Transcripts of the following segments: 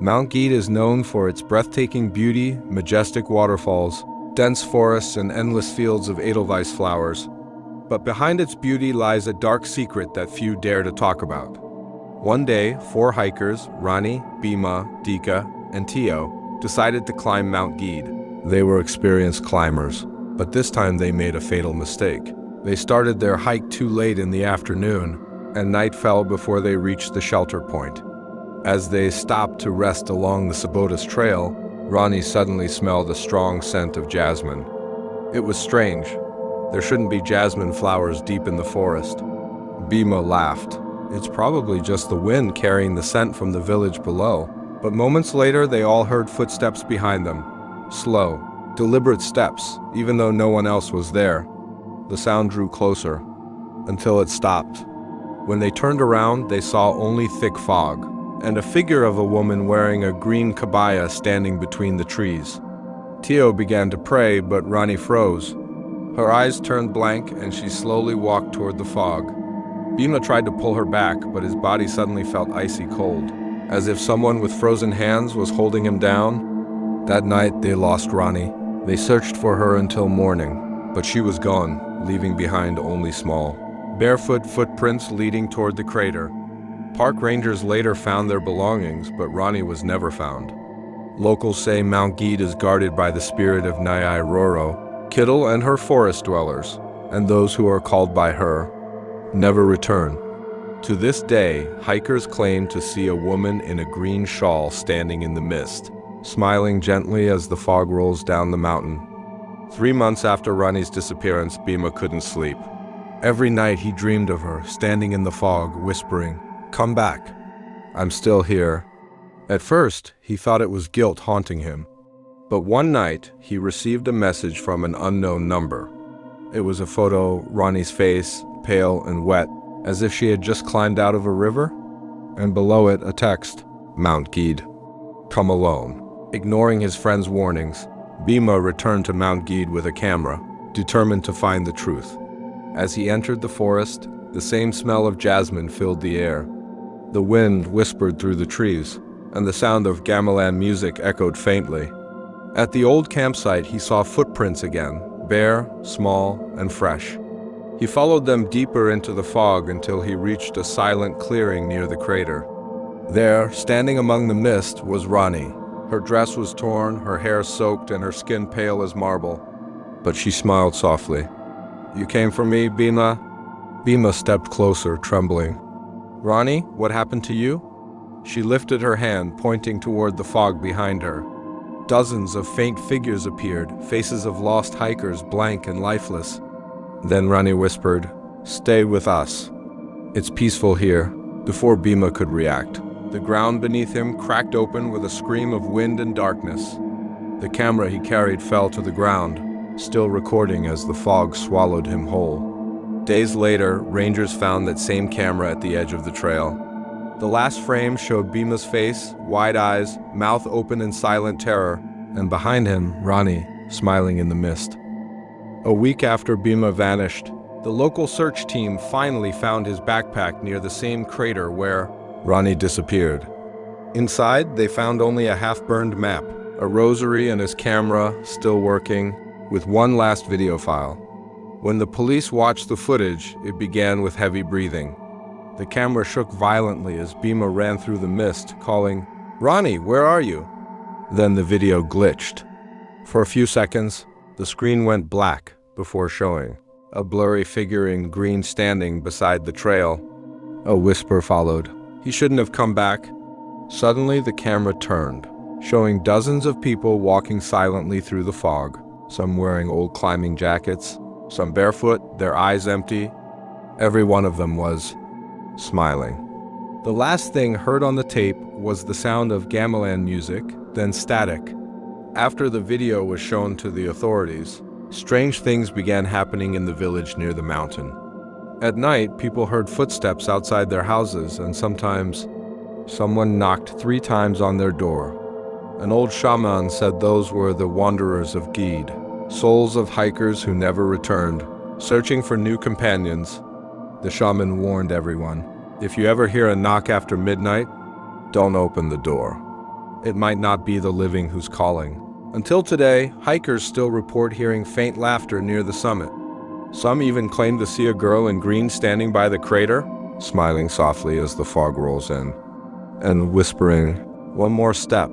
Mount Gede is known for its breathtaking beauty, majestic waterfalls, dense forests, and endless fields of edelweiss flowers. But behind its beauty lies a dark secret that few dare to talk about. One day, 4 hikers, Rani, Bima, Dika, and Tio, decided to climb Mount Gede. They were experienced climbers, but this time they made a fatal mistake. They started their hike too late in the afternoon, and night fell before they reached the shelter point. As they stopped to rest along the Sabotas Trail, Rani suddenly smelled a strong scent of jasmine. It was strange. There shouldn't be jasmine flowers deep in the forest. Bima laughed. It's probably just the wind carrying the scent from the village below. But moments later, they all heard footsteps behind them. Slow, deliberate steps, even though no one else was there. The sound drew closer, until it stopped. When they turned around, they saw only thick fog, and a figure of a woman wearing a green kabaya standing between the trees. Tio began to pray, but Rani froze. Her eyes turned blank, and she slowly walked toward the fog. Bima tried to pull her back, but his body suddenly felt icy cold, as if someone with frozen hands was holding him down. That night, they lost Rani. They searched for her until morning, but she was gone, leaving behind only small, barefoot footprints leading toward the crater. Park rangers later found their belongings, but Rani was never found. Locals say Mount Gede is guarded by the spirit of Nyai Roro, Kittle and her forest dwellers, and those who are called by her never return. To this day, hikers claim to see a woman in a green shawl standing in the mist, smiling gently as the fog rolls down the mountain. 3 months after Rani's disappearance, Bima couldn't sleep. Every night he dreamed of her, standing in the fog, whispering, "Come back. I'm still here." At first, he thought it was guilt haunting him. But one night, he received a message from an unknown number. It was a photo of Rani's face, pale and wet, as if she had just climbed out of a river. And below it, a text, "Mount Gede. Come alone." Ignoring his friend's warnings, Bima returned to Mount Gede with a camera, determined to find the truth. As he entered the forest, the same smell of jasmine filled the air. The wind whispered through the trees, and the sound of gamelan music echoed faintly. At the old campsite, he saw footprints again, bare, small, and fresh. He followed them deeper into the fog until he reached a silent clearing near the crater. There, standing among the mist, was Rani. Her dress was torn, her hair soaked, and her skin pale as marble. But she smiled softly. "You came for me, Bima?" Bima stepped closer, trembling. "Rani, what happened to you?" She lifted her hand, pointing toward the fog behind her. Dozens of faint figures appeared, faces of lost hikers, blank and lifeless. Then Rani whispered, "Stay with us. It's peaceful here," before Bima could react. The ground beneath him cracked open with a scream of wind and darkness. The camera he carried fell to the ground, still recording as the fog swallowed him whole. Days later, rangers found that same camera at the edge of the trail. The last frame showed Bima's face, wide eyes, mouth open in silent terror, and behind him, Rani, smiling in the mist. A week after Bima vanished, the local search team finally found his backpack near the same crater where Rani disappeared. Inside, they found only a half-burned map, a rosary and his camera still working, with one last video file. When the police watched the footage, it began with heavy breathing. The camera shook violently as Bima ran through the mist, calling, "Rani, where are you?" Then the video glitched. For a few seconds, the screen went black before showing a blurry figure in green standing beside the trail. A whisper followed, "He shouldn't have come back." Suddenly, the camera turned, showing dozens of people walking silently through the fog, some wearing old climbing jackets, some barefoot, their eyes empty. Every one of them was smiling. The last thing heard on the tape was the sound of gamelan music, then static. After the video was shown to the authorities, strange things began happening in the village near the mountain. At night, people heard footsteps outside their houses, and sometimes someone knocked 3 times on their door. An old shaman said those were the wanderers of Gede, souls of hikers who never returned, searching for new companions. The shaman warned everyone, "If you ever hear a knock after midnight, don't open the door. it might not be the living who's calling. Until today, hikers still report hearing faint laughter near the summit. Some even claim to see a girl in green standing by the crater, smiling softly as the fog rolls in, and whispering, "One more step,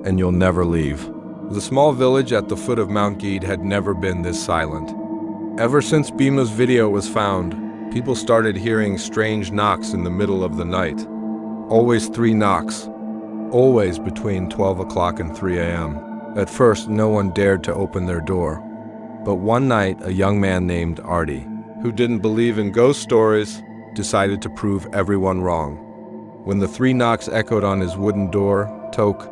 and you'll never leave." The small village at the foot of Mount Gede had never been this silent. Ever since Bima's video was found, people started hearing strange knocks in the middle of the night. Always 3 knocks, always between 12 o'clock and 3 a.m. At first, no one dared to open their door. But one night, a young man named Artie, who didn't believe in ghost stories, decided to prove everyone wrong. When the 3 knocks echoed on his wooden door, "Toke,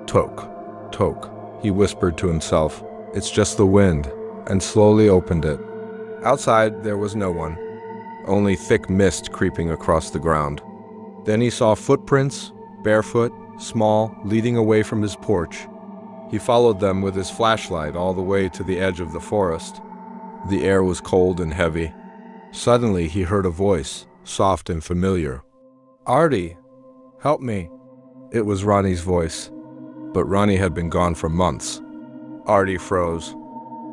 toke, toke," he whispered to himself, "It's just the wind," and slowly opened it. Outside, there was no one, only thick mist creeping across the ground. Then he saw footprints, barefoot, small, leading away from his porch. He followed them with his flashlight all the way to the edge of the forest. The air was cold and heavy. Suddenly, he heard a voice, soft and familiar. "Artie, help me." It was Ronnie's voice, but Ronnie had been gone for months. Artie froze.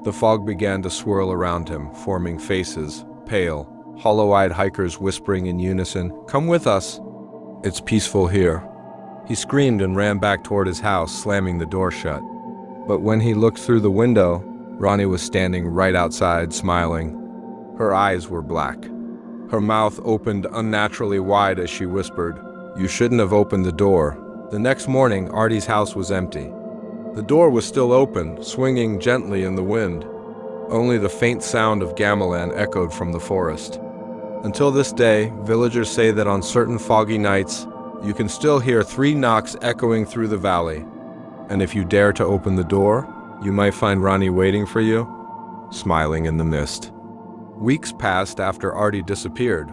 The fog began to swirl around him, forming faces, pale, hollow-eyed hikers whispering in unison, "Come with us. It's peaceful here." He screamed and ran back toward his house, slamming the door shut. But when he looked through the window, Ronnie was standing right outside, smiling. Her eyes were black. Her mouth opened unnaturally wide as she whispered, "You shouldn't have opened the door." The next morning, Artie's house was empty. The door was still open, swinging gently in the wind. Only the faint sound of gamelan echoed from the forest. Until this day, villagers say that on certain foggy nights, you can still hear 3 knocks echoing through the valley. And if you dare to open the door, you might find Ronnie waiting for you, smiling in the mist. Weeks passed after Artie disappeared.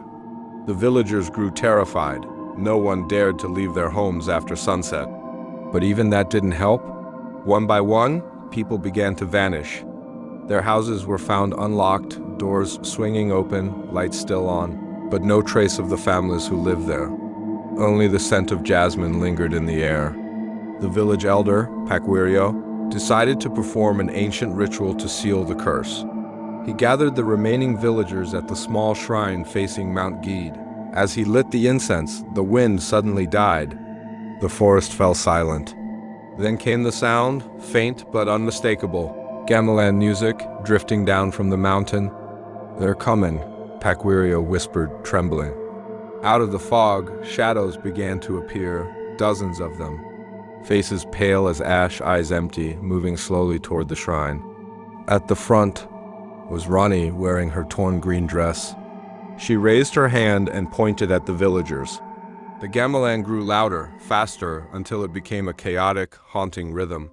The villagers grew terrified. No one dared to leave their homes after sunset. But even that didn't help. One by one, people began to vanish. Their houses were found unlocked, doors swinging open, lights still on, but no trace of the families who lived there. Only the scent of jasmine lingered in the air. The village elder, Pakwirio, decided to perform an ancient ritual to seal the curse. He gathered the remaining villagers at the small shrine facing Mount Gede. As he lit the incense, the wind suddenly died. The forest fell silent. Then came the sound, faint but unmistakable. Gamelan music drifting down from the mountain. "They're coming," Pakwirio whispered, trembling. Out of the fog, shadows began to appear, dozens of them. Faces pale as ash, eyes empty, moving slowly toward the shrine. At the front was Ronnie wearing her torn green dress. She raised her hand and pointed at the villagers. The gamelan grew louder, faster, until it became a chaotic, haunting rhythm.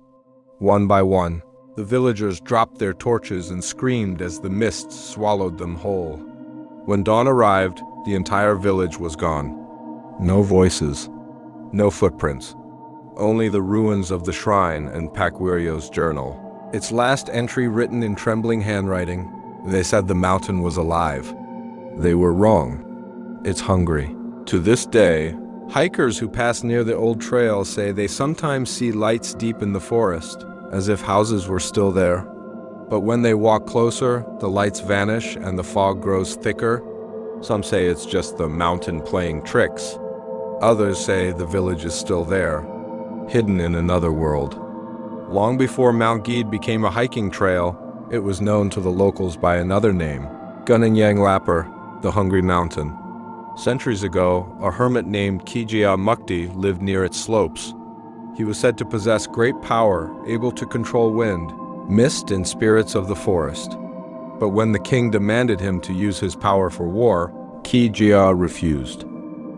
One by one, the villagers dropped their torches and screamed as the mist swallowed them whole. When dawn arrived, the entire village was gone. No voices, no footprints, only the ruins of the shrine and Pakwirio's journal. Its last entry written in trembling handwriting, they said the mountain was alive. They were wrong. It's hungry. To this day, hikers who pass near the old trail say they sometimes see lights deep in the forest, as if houses were still there. But when they walk closer, the lights vanish and the fog grows thicker. Some say it's just the mountain playing tricks. Others say the village is still there, hidden in another world. Long before Mount Gede became a hiking trail, it was known to the locals by another name, Gunung Lapar, the Hungry Mountain. Centuries ago, a hermit named Kijia Mukti lived near its slopes. He was said to possess great power, able to control wind, mist, and spirits of the forest. But when the king demanded him to use his power for war, Kijia refused.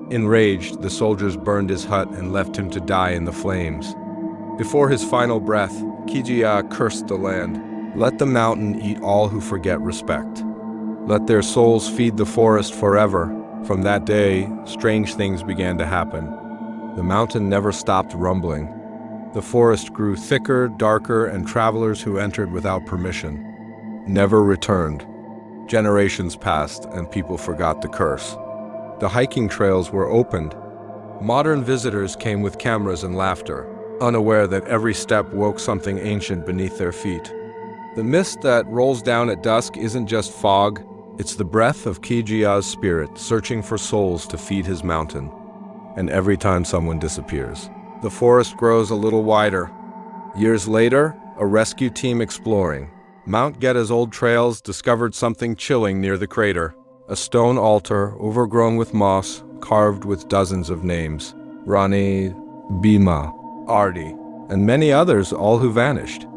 Enraged, the soldiers burned his hut and left him to die in the flames. Before his final breath, Kijia cursed the land. "Let the mountain eat all who forget respect. Let their souls feed the forest forever." From that day, strange things began to happen. The mountain never stopped rumbling. The forest grew thicker, darker, and travelers who entered without permission never returned. Generations passed, and people forgot the curse. The hiking trails were opened. Modern visitors came with cameras and laughter. unaware that every step woke something ancient beneath their feet. The mist that rolls down at dusk isn't just fog, it's the breath of Kijia's spirit searching for souls to feed his mountain. And every time someone disappears, the forest grows a little wider. Years later, a rescue team exploring Mount Gede's old trails discovered something chilling near the crater. A stone altar overgrown with moss, carved with dozens of names. Rani, Bhima, Ardi, and many others, all who vanished.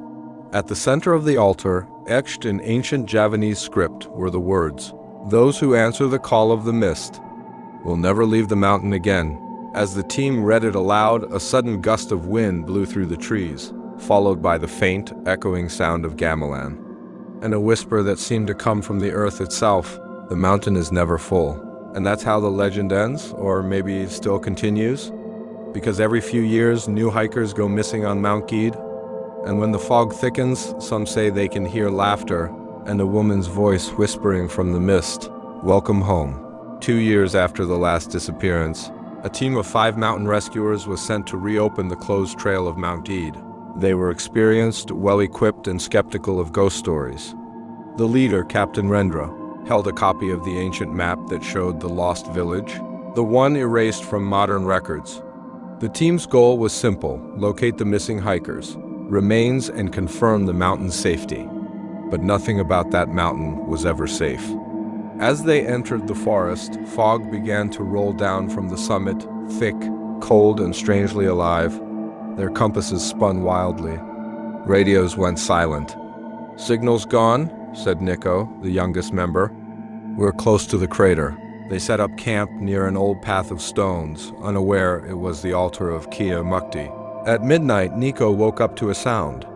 At the center of the altar, etched in ancient Javanese script, were the words, "Those who answer the call of the mist will never leave the mountain again." As the team read it aloud, a sudden gust of wind blew through the trees, followed by the faint, echoing sound of gamelan, and a whisper that seemed to come from the earth itself. The mountain is never full. And that's how the legend ends, or maybe still continues, because every few years, new hikers go missing on Mount Gede, and when the fog thickens, some say they can hear laughter and a woman's voice whispering from the mist, "Welcome home." 2 years after the last disappearance, a team of 5 mountain rescuers was sent to reopen the closed trail of Mount Gede. They were experienced, well-equipped, and skeptical of ghost stories. The leader, Captain Rendra, held a copy of the ancient map that showed the lost village, the one erased from modern records. The team's goal was simple: locate the missing hikers, remains, and confirm the mountain's safety. But nothing about that mountain was ever safe. As they entered the forest, fog began to roll down from the summit, thick, cold, and strangely alive. Their compasses spun wildly. Radios went silent. "Signal's gone," said Nico, the youngest member. "We're close to the crater." They set up camp near an old path of stones, unaware it was the altar of Kia Mukti. At midnight, Nico woke up to a sound.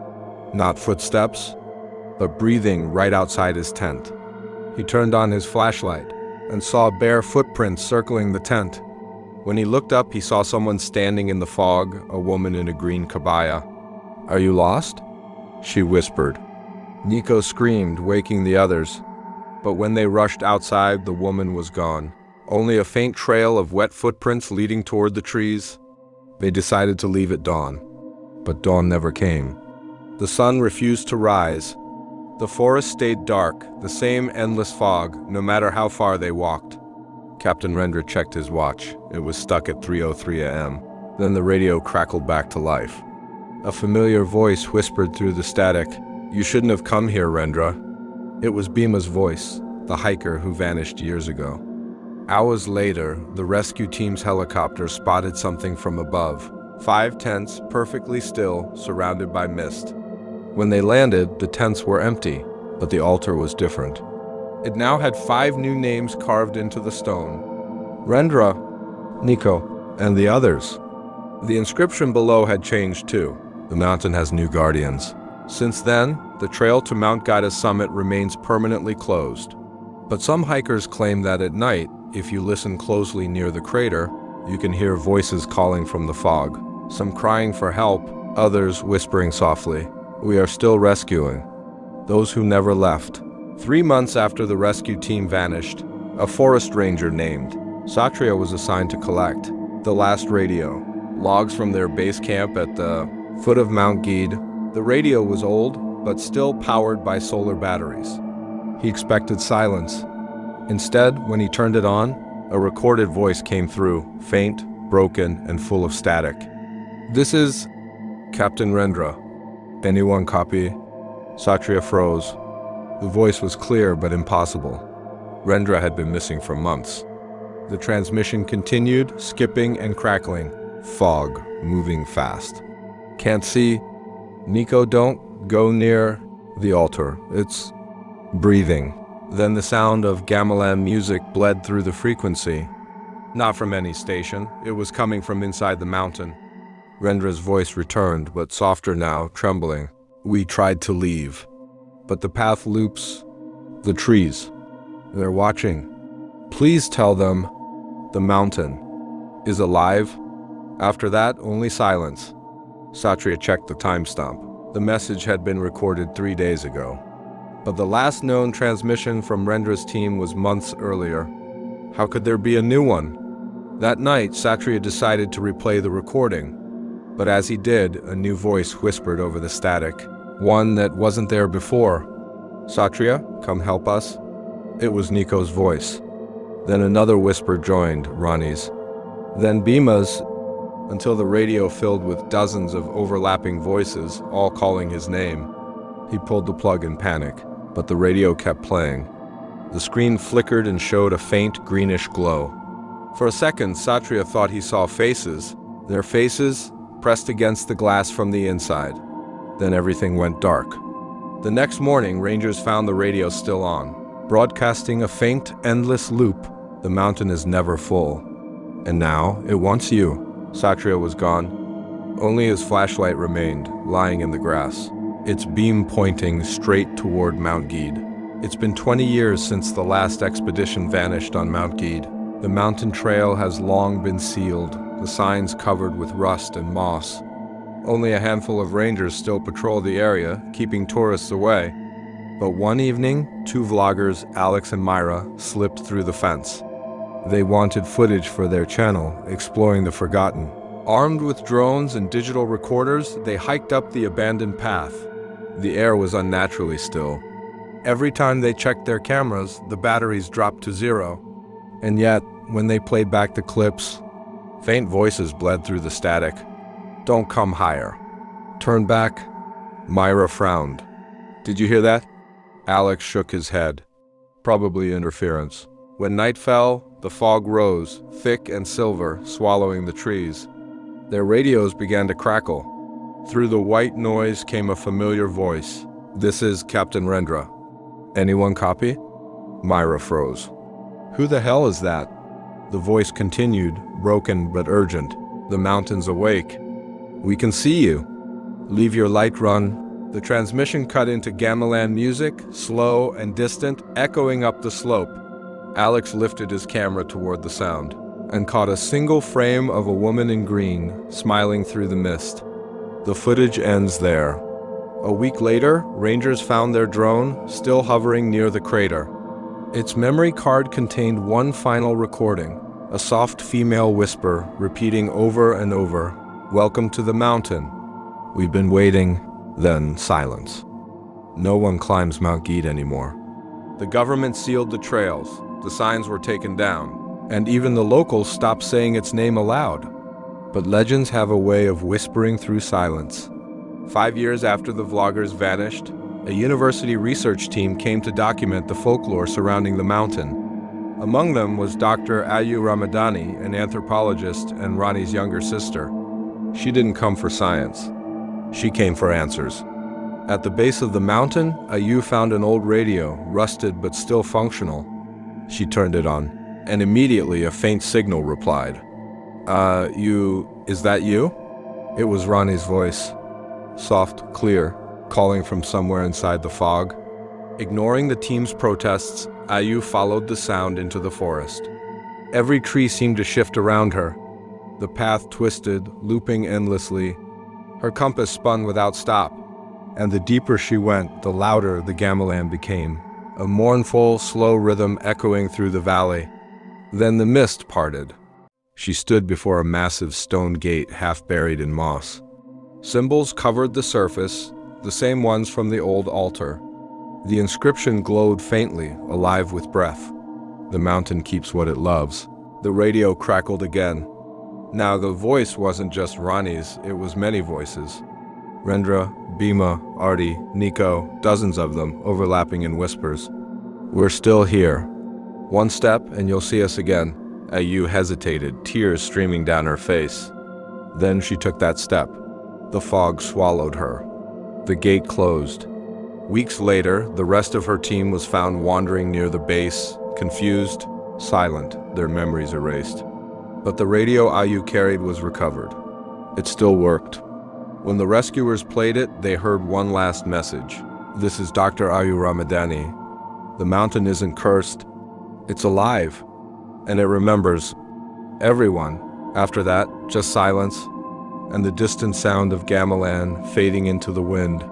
Not footsteps, but breathing right outside his tent. He turned on his flashlight and saw bare footprints circling the tent. When he looked up, he saw someone standing in the fog, a woman in a green kabaya. "Are you lost?" she whispered. Nico screamed, waking the others. But when they rushed outside, the woman was gone. Only a faint trail of wet footprints leading toward the trees. They decided to leave at dawn. But dawn never came. The sun refused to rise. The forest stayed dark, the same endless fog, no matter how far they walked. Captain Rendra checked his watch. It was stuck at 3:03 a.m. Then the radio crackled back to life. A familiar voice whispered through the static, "You shouldn't have come here, Rendra." It was Bhima's voice, the hiker who vanished years ago. Hours later, the rescue team's helicopter spotted something from above. 5 tents, perfectly still, surrounded by mist. When they landed, the tents were empty, but the altar was different. It now had 5 new names carved into the stone. Rendra, Nico, and the others. The inscription below had changed too. The mountain has new guardians. Since then, the trail to Mount Gede's summit remains permanently closed. But some hikers claim that at night, if you listen closely near the crater, you can hear voices calling from the fog. Some crying for help, others whispering softly, "We are still rescuing those who never left." 3 months after the rescue team vanished, a forest ranger named Satria was assigned to collect the last radio, logs from their base camp at the foot of Mount Gede. The radio was old, but still powered by solar batteries. He expected silence. Instead, when he turned it on, a recorded voice came through, faint, broken, and full of static. "This is Captain Rendra. Anyone copy?" Satria froze. The voice was clear but impossible. Rendra had been missing for months. The transmission continued, skipping and crackling. Fog, moving fast. "Can't see. Nico, don't go near the altar. It's breathing." Then the sound of gamelan music bled through the frequency. Not from any station. It was coming from inside the mountain. Rendra's voice returned, but softer now, trembling. "We tried to leave, but the path loops the trees. They're watching. Please tell them the mountain is alive." After that, only silence. Satria checked the timestamp. The message had been recorded 3 days ago. But the last known transmission from Rendra's team was months earlier. How could there be a new one? That night, Satria decided to replay the recording. But as he did, a new voice whispered over the static, one that wasn't there before. "Satria, come help us." It was Nico's voice. Then another whisper joined, Ronnie's. Then Bima's, until the radio filled with dozens of overlapping voices, all calling his name. He pulled the plug in panic, but the radio kept playing. The screen flickered and showed a faint greenish glow. For a second, Satria thought he saw faces, their faces pressed against the glass from the inside. Then everything went dark. The next morning, rangers found the radio still on, broadcasting a faint, endless loop. The mountain is never full. And now, it wants you. Satria was gone. Only his flashlight remained, lying in the grass, its beam pointing straight toward Mount Gede. It's been 20 years since the last expedition vanished on Mount Gede. The mountain trail has long been sealed, the signs covered with rust and moss. Only a handful of rangers still patrol the area, keeping tourists away. But one evening, two vloggers, Alex and Myra, slipped through the fence. They wanted footage for their channel, exploring the forgotten. Armed with drones and digital recorders, they hiked up the abandoned path. The air was unnaturally still. Every time they checked their cameras, the batteries dropped to zero. And yet, when they played back the clips, faint voices bled through the static. "Don't come higher. Turn back." Myra frowned. "Did you hear that?" Alex shook his head. "Probably interference." When night fell, the fog rose, thick and silver, swallowing the trees. Their radios began to crackle. Through the white noise came a familiar voice. "This is Captain Rendra. Anyone copy?" Myra froze. "Who the hell is that?" The voice continued, broken but urgent. "The mountain's awake. We can see you. Leave your light run." The transmission cut into gamelan music, slow and distant, echoing up the slope. Alex lifted his camera toward the sound and caught a single frame of a woman in green, smiling through the mist. The footage ends there. A week later, rangers found their drone, still hovering near the crater. Its memory card contained one final recording, a soft female whisper repeating over and over, "Welcome to the mountain. We've been waiting." Then silence. No one climbs Mount Gede anymore. The government sealed the trails, the signs were taken down, and even the locals stopped saying its name aloud. But legends have a way of whispering through silence. 5 years after the vloggers vanished, a university research team came to document the folklore surrounding the mountain. Among them was Dr. Ayu Ramadani, an anthropologist and Ronnie's younger sister. She didn't come for science. She came for answers. At the base of the mountain, Ayu found an old radio, rusted but still functional. She turned it on, and immediately a faint signal replied. Is that you?" It was Ronnie's voice. Soft, clear, calling from somewhere inside the fog. Ignoring the team's protests, Ayu followed the sound into the forest. Every tree seemed to shift around her. The path twisted, looping endlessly. Her compass spun without stop, and the deeper she went, the louder the gamelan became, a mournful, slow rhythm echoing through the valley. Then the mist parted. She stood before a massive stone gate half buried in moss. Symbols covered the surface, the same ones from the old altar. The inscription glowed faintly, alive with breath. "The mountain keeps what it loves." The radio crackled again. Now the voice wasn't just Ronnie's, it was many voices. Rendra, Bima, Artie, Nico, dozens of them, overlapping in whispers. "We're still here. One step and you'll see us again." Ayu hesitated, tears streaming down her face. Then she took that step. The fog swallowed her. The gate closed. Weeks later, the rest of her team was found wandering near the base, confused, silent, their memories erased. But the radio Ayu carried was recovered. It still worked. When the rescuers played it, they heard one last message. "This is Dr. Ayu Ramadani. The mountain isn't cursed. It's alive. And it remembers everyone." After that, just silence, and the distant sound of gamelan fading into the wind.